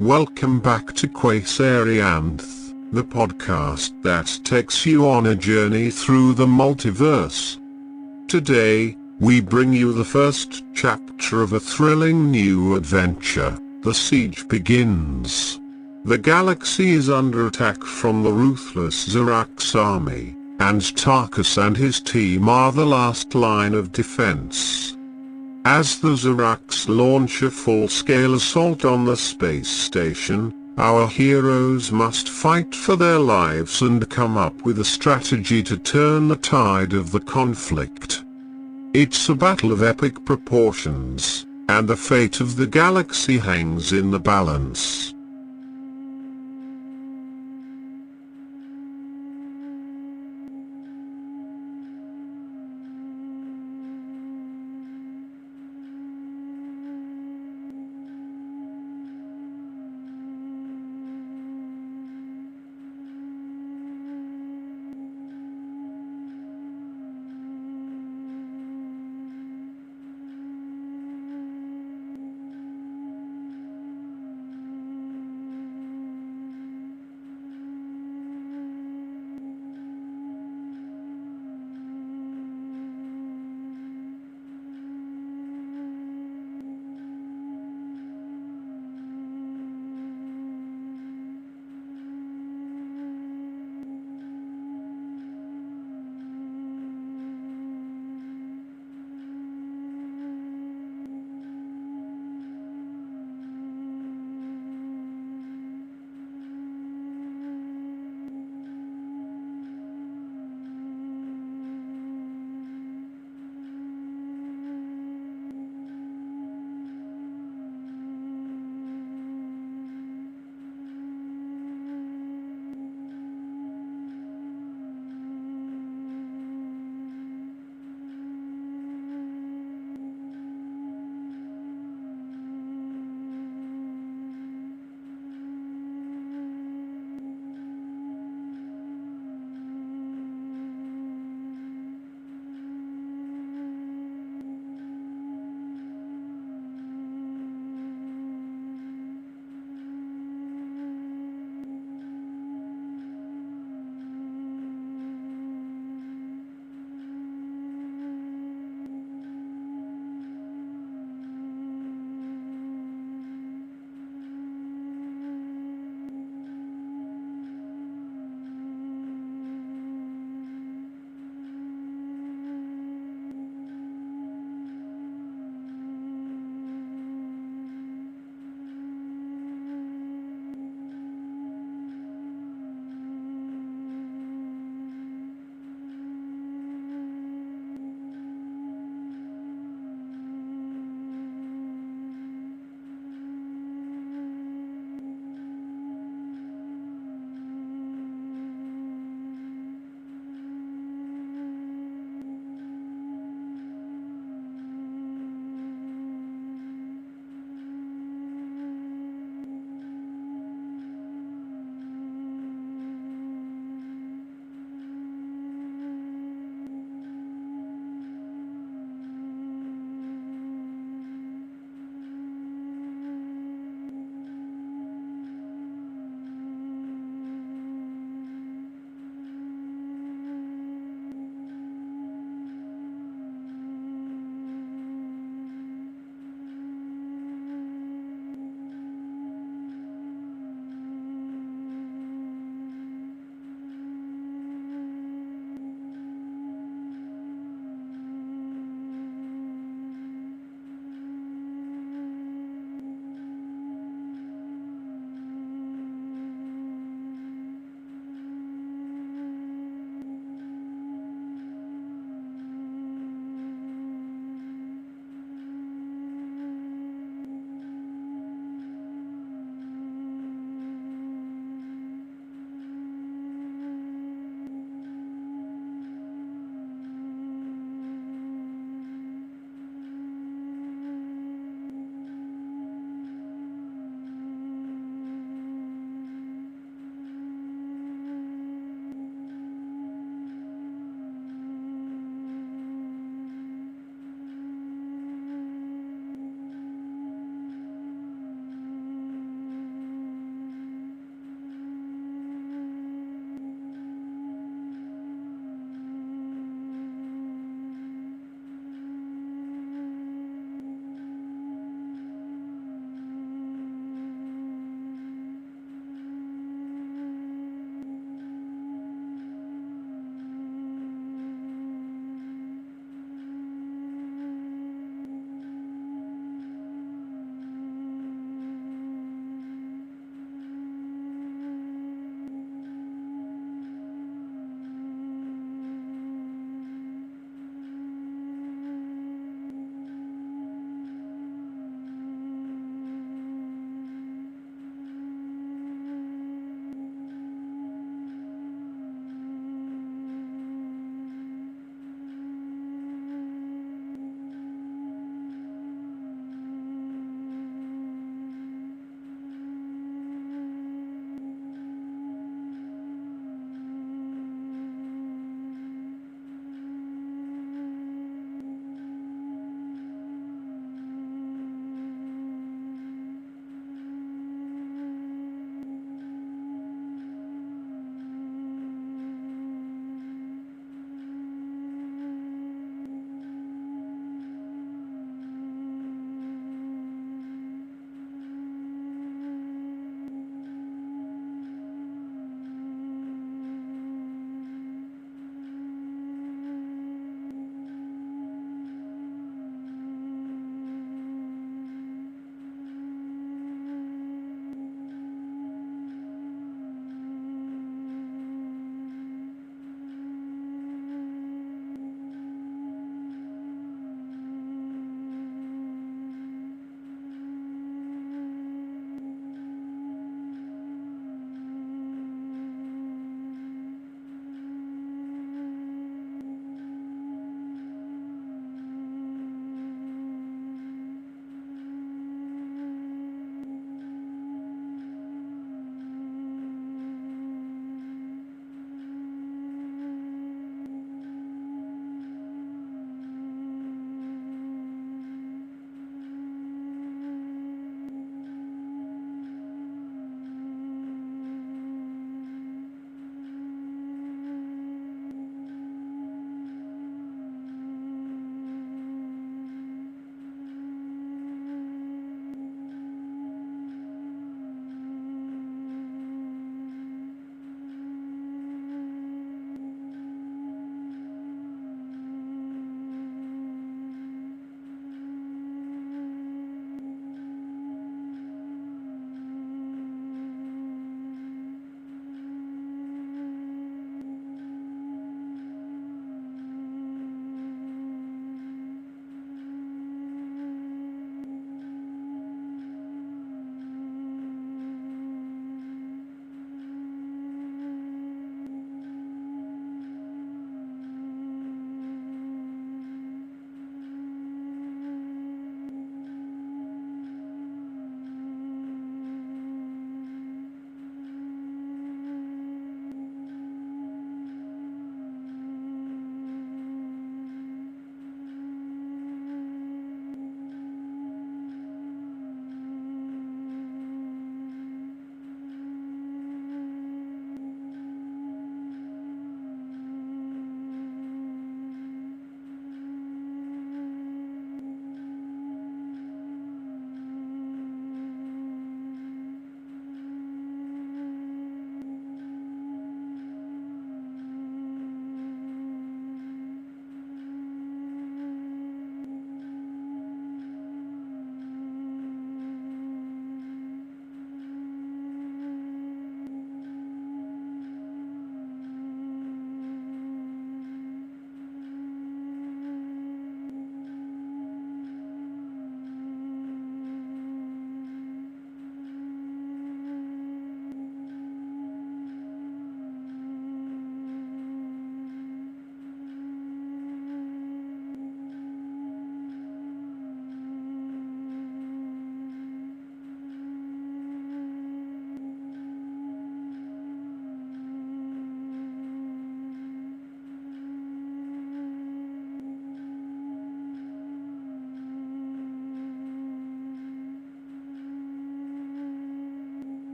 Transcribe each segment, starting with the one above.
Welcome back to Quasarianth, the podcast that takes you on a journey through the multiverse. Today, we bring you the first chapter of a thrilling new adventure. The siege begins. The galaxy is under attack from the ruthless Zorax army, and Tarkus and his team are the last line of defense. As the Zorax launch a full-scale assault on the space station, our heroes must fight for their lives and come up with a strategy to turn the tide of the conflict. It's a battle of epic proportions, and the fate of the galaxy hangs in the balance.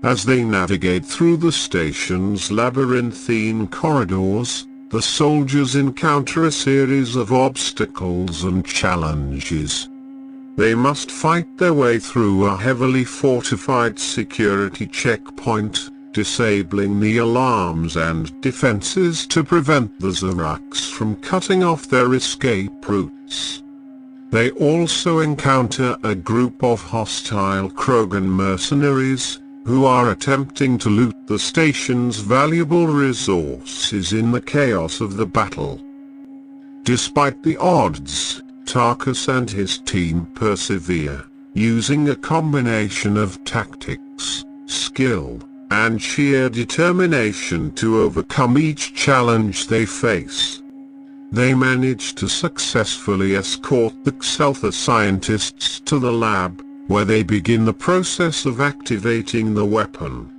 As they navigate through the station's labyrinthine corridors, the soldiers encounter a series of obstacles and challenges. They must fight their way through a heavily fortified security checkpoint, disabling the alarms and defenses to prevent the Zorax from cutting off their escape routes. They also encounter a group of hostile Krogan mercenaries, who are attempting to loot the station's valuable resources in the chaos of the battle. Despite the odds, Tarkus and his team persevere, using a combination of tactics, skill, and sheer determination to overcome each challenge they face. They manage to successfully escort the Xeltha scientists to the lab, where they begin the process of activating the weapon.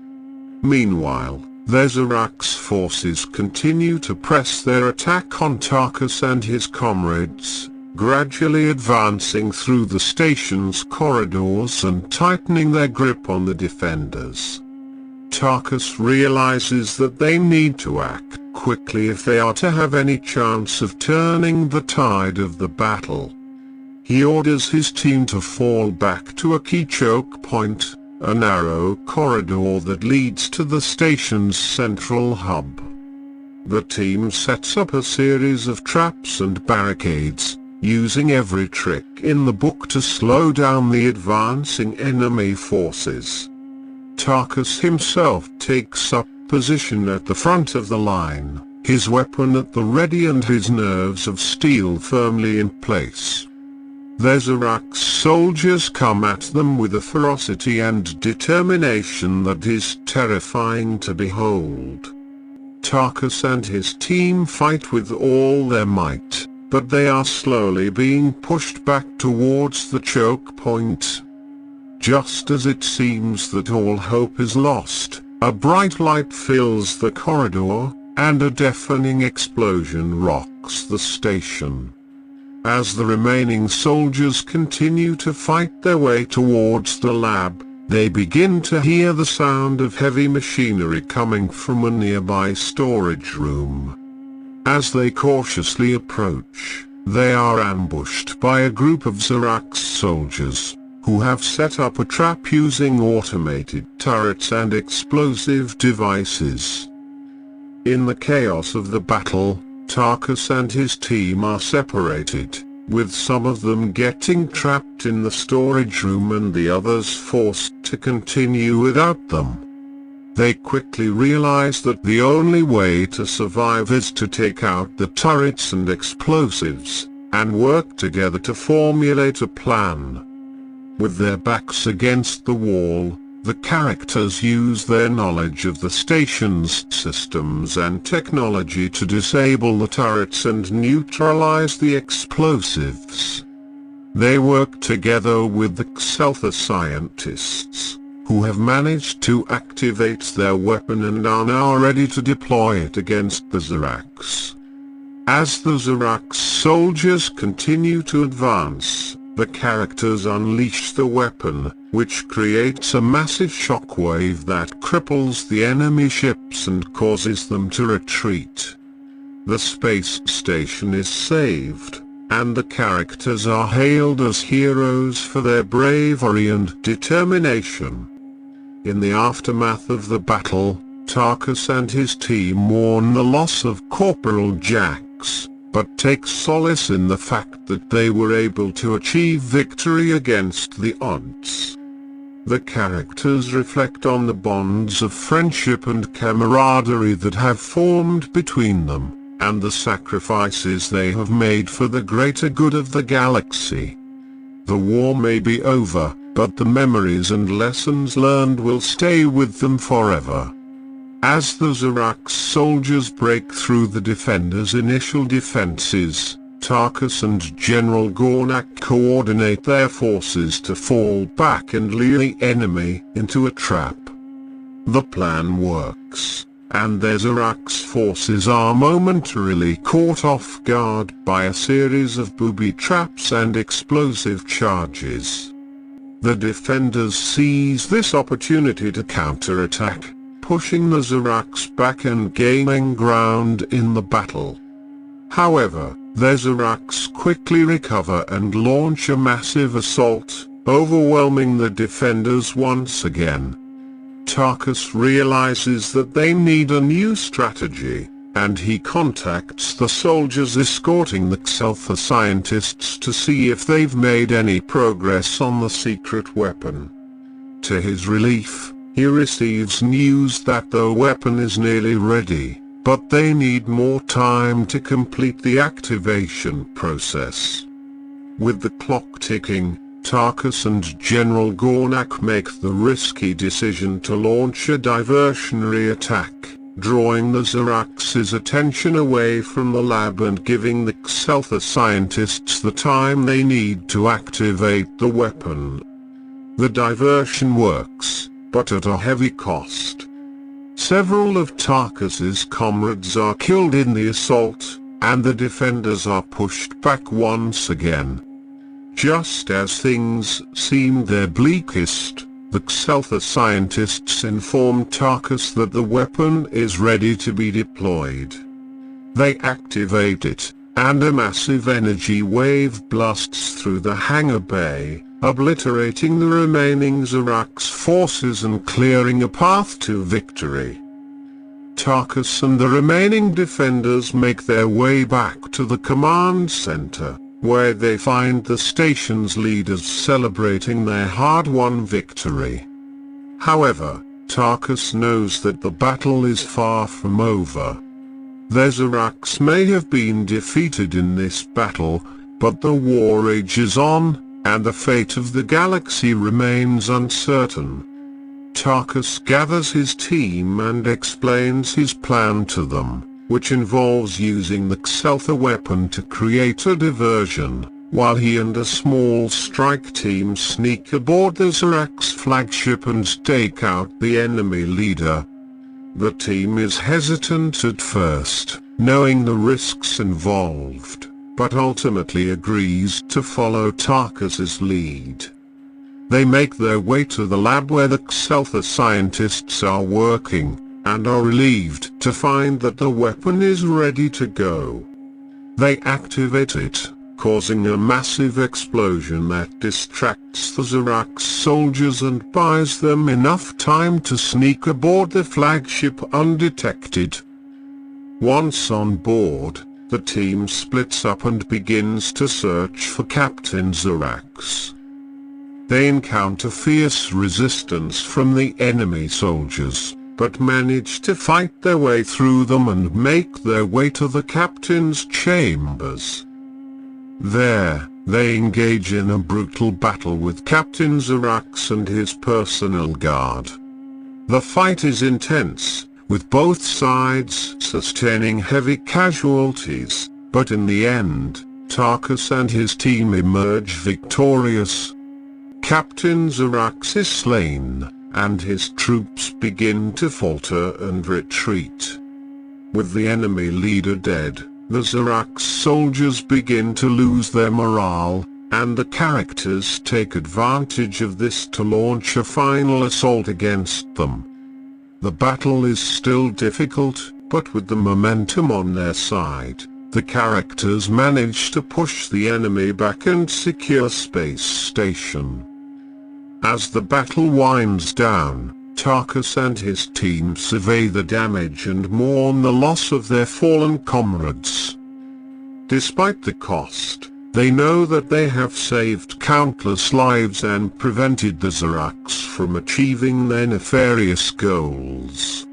Meanwhile, the Zorax forces continue to press their attack on Tarkus and his comrades, gradually advancing through the station's corridors and tightening their grip on the defenders. Tarkus realizes that they need to act quickly if they are to have any chance of turning the tide of the battle. He orders his team to fall back to a key choke point, a narrow corridor that leads to the station's central hub. The team sets up a series of traps and barricades, using every trick in the book to slow down the advancing enemy forces. Tarkus himself takes up position at the front of the line, his weapon at the ready and his nerves of steel firmly in place. The Zorax soldiers come at them with a ferocity and determination that is terrifying to behold. Tarkus and his team fight with all their might, but they are slowly being pushed back towards the choke point. Just as it seems that all hope is lost, a bright light fills the corridor, and a deafening explosion rocks the station. As the remaining soldiers continue to fight their way towards the lab, they begin to hear the sound of heavy machinery coming from a nearby storage room. As they cautiously approach, they are ambushed by a group of Zorax soldiers, who have set up a trap using automated turrets and explosive devices. In the chaos of the battle, Tarkus and his team are separated, with some of them getting trapped in the storage room and the others forced to continue without them. They quickly realize that the only way to survive is to take out the turrets and explosives, and work together to formulate a plan. With their backs against the wall, the characters use their knowledge of the station's systems and technology to disable the turrets and neutralize the explosives. They work together with the Xeltha scientists, who have managed to activate their weapon and are now ready to deploy it against the Zorax. As the Zorax soldiers continue to advance, the characters unleash the weapon, which creates a massive shockwave that cripples the enemy ships and causes them to retreat. The space station is saved, and the characters are hailed as heroes for their bravery and determination. In the aftermath of the battle, Tarkus and his team mourn the loss of Corporal Jax, but take solace in the fact that they were able to achieve victory against the odds. The characters reflect on the bonds of friendship and camaraderie that have formed between them, and the sacrifices they have made for the greater good of the galaxy. The war may be over, but the memories and lessons learned will stay with them forever. As the Zorax soldiers break through the defenders' initial defenses, Tarkus and General Gornak coordinate their forces to fall back and lure the enemy into a trap. The plan works, and the Zorax forces are momentarily caught off guard by a series of booby traps and explosive charges. The defenders seize this opportunity to counterattack, pushing the Zorax back and gaining ground in the battle. However, the Zorax quickly recover and launch a massive assault, overwhelming the defenders once again. Tarkus realizes that they need a new strategy, and he contacts the soldiers escorting the Sci-fi scientists to see if they've made any progress on the secret weapon. To his relief, he receives news that the weapon is nearly ready, but they need more time to complete the activation process. With the clock ticking, Tarkus and General Gornak make the risky decision to launch a diversionary attack, drawing the Zorax's attention away from the lab and giving the Sci-fi scientists the time they need to activate the weapon. The diversion works, but at a heavy cost. Several of Tarkus's comrades are killed in the assault, and the defenders are pushed back once again. Just as things seemed their bleakest, the Sci-fi scientists inform Tarkus that the weapon is ready to be deployed. They activate it, and a massive energy wave blasts through the hangar bay, obliterating the remaining Zorax forces and clearing a path to victory. Tarkus and the remaining defenders make their way back to the command center, where they find the station's leaders celebrating their hard-won victory. However, Tarkus knows that the battle is far from over. The Zorax may have been defeated in this battle, but the war rages on, and the fate of the galaxy remains uncertain. Tarkus gathers his team and explains his plan to them, which involves using the Sci-fi weapon to create a diversion, while he and a small strike team sneak aboard the Zorax flagship and take out the enemy leader. The team is hesitant at first, knowing the risks involved, but ultimately agrees to follow Tarkus's lead. They make their way to the lab where the Sci-fi scientists are working, and are relieved to find that the weapon is ready to go. They activate it, causing a massive explosion that distracts the Zorax soldiers and buys them enough time to sneak aboard the flagship undetected. Once on board, the team splits up and begins to search for Captain Zorax. They encounter fierce resistance from the enemy soldiers, but manage to fight their way through them and make their way to the captain's chambers. There, they engage in a brutal battle with Captain Zorax and his personal guard. The fight is intense, with both sides sustaining heavy casualties, but in the end, Tarkus and his team emerge victorious. Captain Zorax is slain, and his troops begin to falter and retreat. With the enemy leader dead, the Zorax soldiers begin to lose their morale, and the characters take advantage of this to launch a final assault against them. The battle is still difficult, but with the momentum on their side, the characters manage to push the enemy back and secure Space Station. As the battle winds down, Tarkus and his team survey the damage and mourn the loss of their fallen comrades. Despite the cost, they know that they have saved countless lives and prevented the Zorax from achieving their nefarious goals.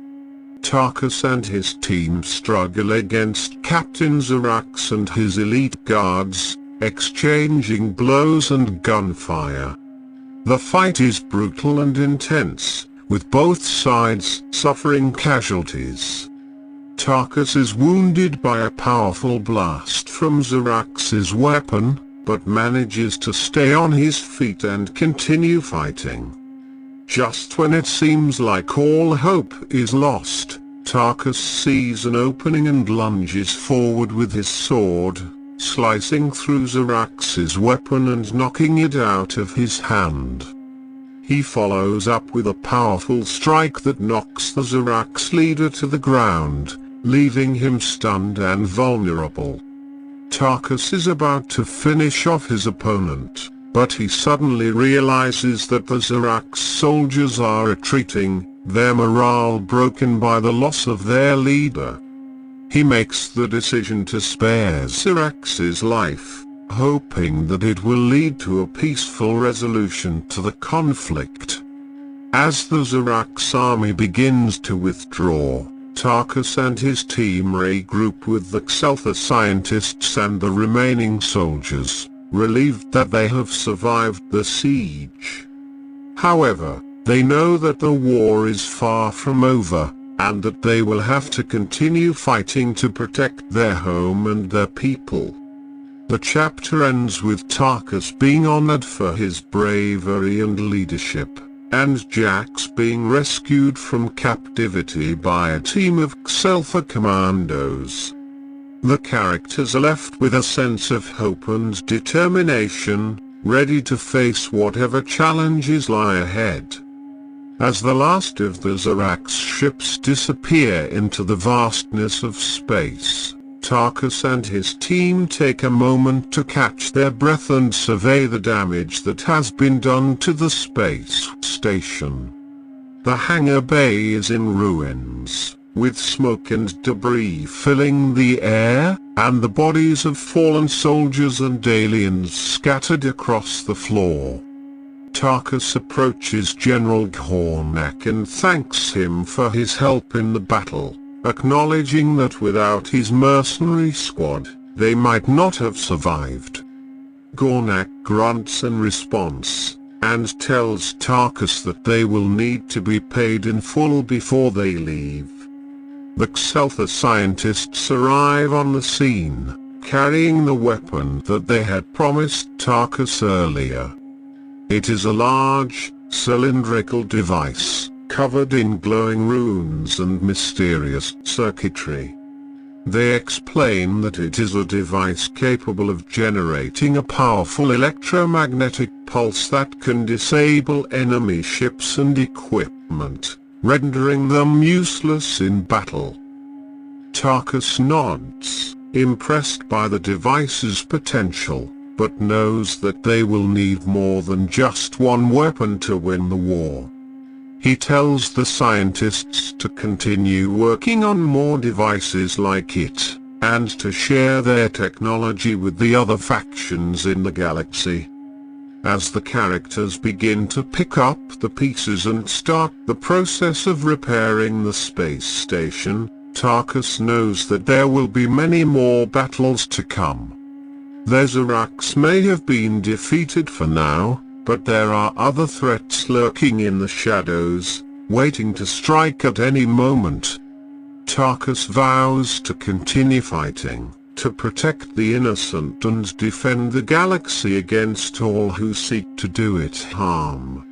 Tarkus and his team struggle against Captain Zorax and his elite guards, exchanging blows and gunfire. The fight is brutal and intense, with both sides suffering casualties. Tarkus is wounded by a powerful blast from Zorax's weapon, but manages to stay on his feet and continue fighting. Just when it seems like all hope is lost, Tarkus sees an opening and lunges forward with his sword, slicing through Zorax's weapon and knocking it out of his hand. He follows up with a powerful strike that knocks the Zorax leader to the ground, leaving him stunned and vulnerable. Tarkus is about to finish off his opponent, but he suddenly realizes that the Zorax soldiers are retreating, their morale broken by the loss of their leader. He makes the decision to spare Zorax's life, hoping that it will lead to a peaceful resolution to the conflict. As the Zorax army begins to withdraw, Tarkus and his team regroup with the Xel'Thas scientists and the remaining soldiers, relieved that they have survived the siege. However, they know that the war is far from over, and that they will have to continue fighting to protect their home and their people. The chapter ends with Tarkus being honored for his bravery and leadership, and Jax being rescued from captivity by a team of Xel'Thas commandos. The characters are left with a sense of hope and determination, ready to face whatever challenges lie ahead. As the last of the Zorax ships disappear into the vastness of space, Tarkus and his team take a moment to catch their breath and survey the damage that has been done to the space station. The hangar bay is in ruins, with smoke and debris filling the air, and the bodies of fallen soldiers and aliens scattered across the floor. Tarkus approaches General Gornak and thanks him for his help in the battle, acknowledging that without his mercenary squad, they might not have survived. Gornak grunts in response, and tells Tarkus that they will need to be paid in full before they leave. The Xel'Thas scientists arrive on the scene, carrying the weapon that they had promised Tarkus earlier. It is a large, cylindrical device, covered in glowing runes and mysterious circuitry. They explain that it is a device capable of generating a powerful electromagnetic pulse that can disable enemy ships and equipment, rendering them useless in battle. Tarkus nods, impressed by the device's potential, but knows that they will need more than just one weapon to win the war. He tells the scientists to continue working on more devices like it, and to share their technology with the other factions in the galaxy. As the characters begin to pick up the pieces and start the process of repairing the space station, Tarkus knows that there will be many more battles to come. The Zorax may have been defeated for now, but there are other threats lurking in the shadows, waiting to strike at any moment. Tarkus vows to continue fighting, to protect the innocent and defend the galaxy against all who seek to do it harm.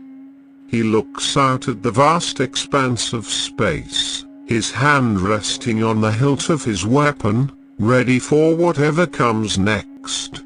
He looks out at the vast expanse of space, his hand resting on the hilt of his weapon, ready for whatever comes next.